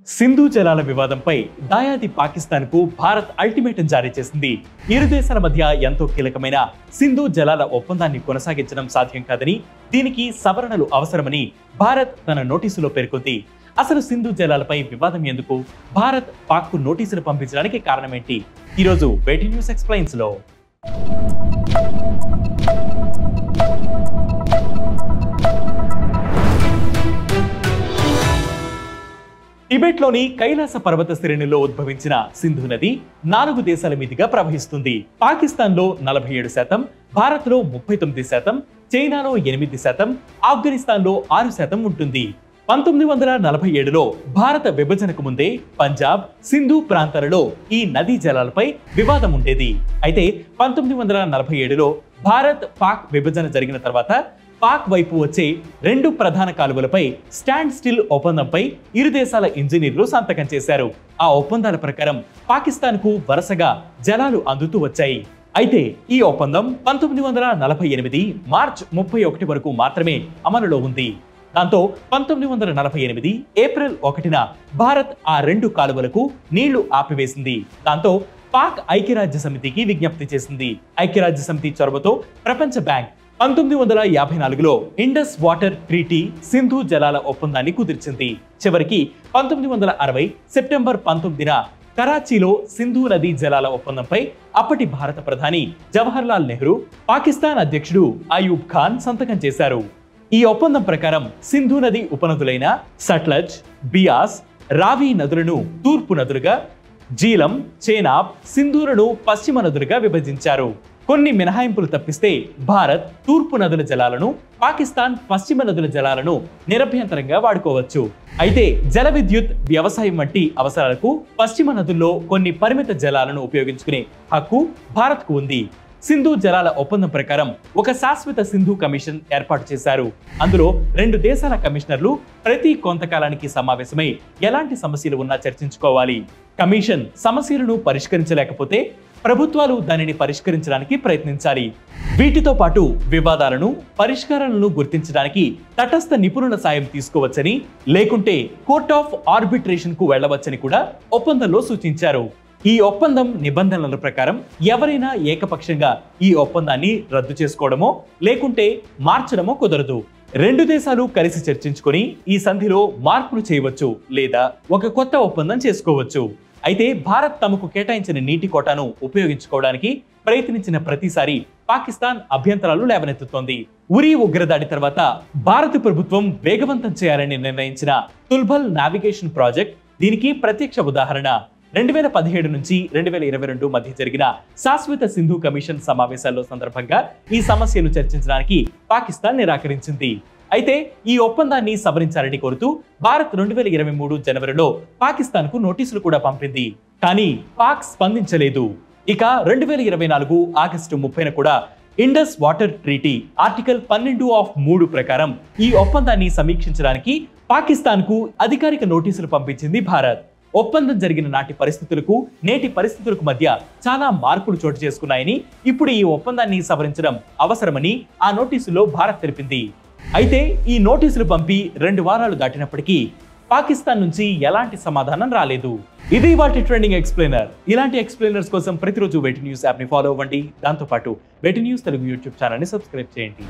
సింధు జలాల వివాదంపై దాయాది పాకిస్తాన్కు భారత్ అల్టిమేటం జారీ చేసింది. ఇరు దేశాల మధ్య ఎంతో కీలకమైన సింధు జలాల ఒప్పందాన్ని కొనసాగించడం సాధ్యం కాదని, దీనికి సవరణలు అవసరమని భారత్ తన నోటీసులో పేర్కొంది. అసలు సింధు జలాలపై వివాదం ఎందుకు, భారత్ పాక్కు నోటీసులు పంపించడానికి కారణమేంటి? ఈరోజు వేటి న్యూస్ ఎక్స్ప్లెయిన్స్ లో టిబెట్లోని కైలాస పర్వత శ్రేణిలో ఉద్భవించిన సింధు నది 4 దేశాల మీదుగా ప్రవహిస్తుంది. పాకిస్తాన్లో 47%, భారత్లో 39%, చైనాలో 8%, ఆఫ్ఘనిస్తాన్లో 6% ఉంటుంది. 1947లో భారత విభజనకు ముందే పంజాబ్, సింధు ప్రాంతాలలో ఈ నదీ జలాలపై వివాదం ఉండేది. అయితే 1947లో భారత్ పాక్ విభజన జరిగిన తర్వాత పాక్ వైపు వచ్చే 2 ప్రధాన కాలువలపై స్టాండ్ స్టిల్ ఒప్పందంపై ఇరు దేశాల ఇంజనీర్లు సంతకం చేశారు. ఆ ఒప్పందాల ప్రకారం పాకిస్తాన్కు వరుసగా జలాలు అందుతూ వచ్చాయి. అయితే ఈ ఒప్పందం 1948 మార్చ్ 31 వరకు మాత్రమే అమలులో ఉంది. దాంతో 1948 ఏప్రిల్ 1న భారత్ ఆ 2 కాలువలకు నీళ్లు ఆపివేసింది. దాంతో పాక్ ఐక్యరాజ్య సమితికి విజ్ఞప్తి చేసింది. ఐక్యరాజ్య సమితి చొరవతో ప్రపంచ బ్యాంక్ 1954లో ఇండస్ వాటర్ ట్రీటీ సింధు జలాల ఒప్పందాన్ని కుదిర్చింది. చివరికి 1960 సెప్టెంబర్ 19న కరాచీలో సింధు నదీ జలాల ఒప్పందంపై అప్పటి భారత ప్రధాని జవహర్లాల్ నెహ్రూ, పాకిస్తాన్ అధ్యక్షుడు అయూబ్ ఖాన్ సంతకం చేశారు. ఈ ఒప్పందం ప్రకారం సింధు నది ఉపనదులైన సట్లజ్, బియాస్, రావి నదులను తూర్పు నదులుగా, జీలం, చేనాబ్, సింధూలను పశ్చిమ నదులుగా విభజించారు. కొన్ని మినహాయింపులు తప్పిస్తే భారత్ తూర్పు నదుల జలాలను, పాకిస్తాన్ పశ్చిమ నదుల జలాలను నిరభ్యంతరంగా వాడుకోవచ్చు. అయితే జల విద్యుత్, వ్యవసాయం వంటి అవసరాలకు పశ్చిమ నదుల్లో కొన్ని పరిమిత జలాలను ఉపయోగించుకునే హక్కు భారత్కు ఉంది. సింధు జలాల ఒప్పందం ప్రకారం ఒక శాశ్వత సింధు కమిషన్ ఏర్పాటు చేశారు. అందులో 2 దేశాల కమిషనర్లు ప్రతి కొంతకాలానికి సమావేశమై ఎలాంటి సమస్యలు ఉన్నా చర్చించుకోవాలి. కమిషన్ సమస్యలను పరిష్కరించలేకపోతే ప్రభుత్వాలు దానిని పరిష్కరించడానికి ప్రయత్నించాలి. వీటితో పాటు వివాదాలను, పరిష్కారాలను గుర్తించడానికి తటస్థ నిపుణుల సాయం తీసుకోవచ్చని, లేకుంటే కోర్ట్ ఆఫ్ ఆర్బిట్రేషన్ కు వెళ్లవచ్చని కూడా ఒప్పందంలో సూచించారు. ఈ ఒప్పందం నిబంధనల ప్రకారం ఎవరైనా ఏకపక్షంగా ఈ ఒప్పందాన్ని రద్దు చేసుకోవడమో లేకుంటే మార్చడమో కుదరదు. 2 దేశాలు కలిసి చర్చించుకొని ఈ సంధిలో మార్పులు చేయవచ్చు లేదా ఒక కొత్త ఒప్పందం చేసుకోవచ్చు. అయితే భారత్ తమకు కేటాయించిన నీటి కోటాను ఉపయోగించుకోవడానికి ప్రయత్నించిన ప్రతిసారి పాకిస్తాన్ అభ్యంతరాలు లేవనెత్తుతోంది. ఉరీ ఉగ్రదాడి తర్వాత భారత ప్రభుత్వం వేగవంతం చేయాలని నిర్ణయించిన తుల్బల్ నావిగేషన్ ప్రాజెక్ట్ దీనికి ప్రత్యక్ష ఉదాహరణ. 2017 నుంచి 2022 మధ్య జరిగిన శాశ్వత సింధు కమిషన్ సమావేశాల్లో సందర్భంగా ఈ సమస్యను చర్చించడానికి పాకిస్తాన్ నిరాకరించింది. అయితే ఈ ఒప్పందాన్ని సవరించాలని కోరుతూ భారత్ 2023 జనవరిలో పాకిస్తాన్కు నోటీసులు కూడా పంపింది. కానీ పాక్ స్పందించలేదు. ఇక 2024 ఆగస్టు 30న కూడా ఇండస్ వాటర్ ట్రీటీ ఆర్టికల్ 12(3) ప్రకారం ఈ ఒప్పందాన్ని సమీక్షించడానికి పాకిస్తాన్కు అధికారిక నోటీసులు పంపించింది భారత్. ఒప్పందం జరిగిన నాటి పరిస్థితులకు నేటి పరిస్థితులకు మధ్య చాలా మార్పులు చోటు చేసుకున్నాయని, ఇప్పుడు ఈ ఒప్పందాన్ని సవరించడం అవసరమని ఆ నోటీసులో భారత్ తెలిపింది. అయితే ఈ నోటీసులు పంపి 2 వారాలు దాటినప్పటికీ పాకిస్తాన్ నుంచి ఎలాంటి సమాధానం రాలేదు. ఇది వాటి ట్రెండింగ్ ఎక్స్ప్లెయినర్. ఇలాంటి ఎక్స్ప్లెయినర్స్ కోసం ప్రతిరోజు వేటి న్యూస్ యాప్ని ఫాలో అవ్వండి. దాంతోపాటు వేటి న్యూస్ తెలుగు యూట్యూబ్ ఛానల్ని సబ్స్క్రైబ్ చేయండి.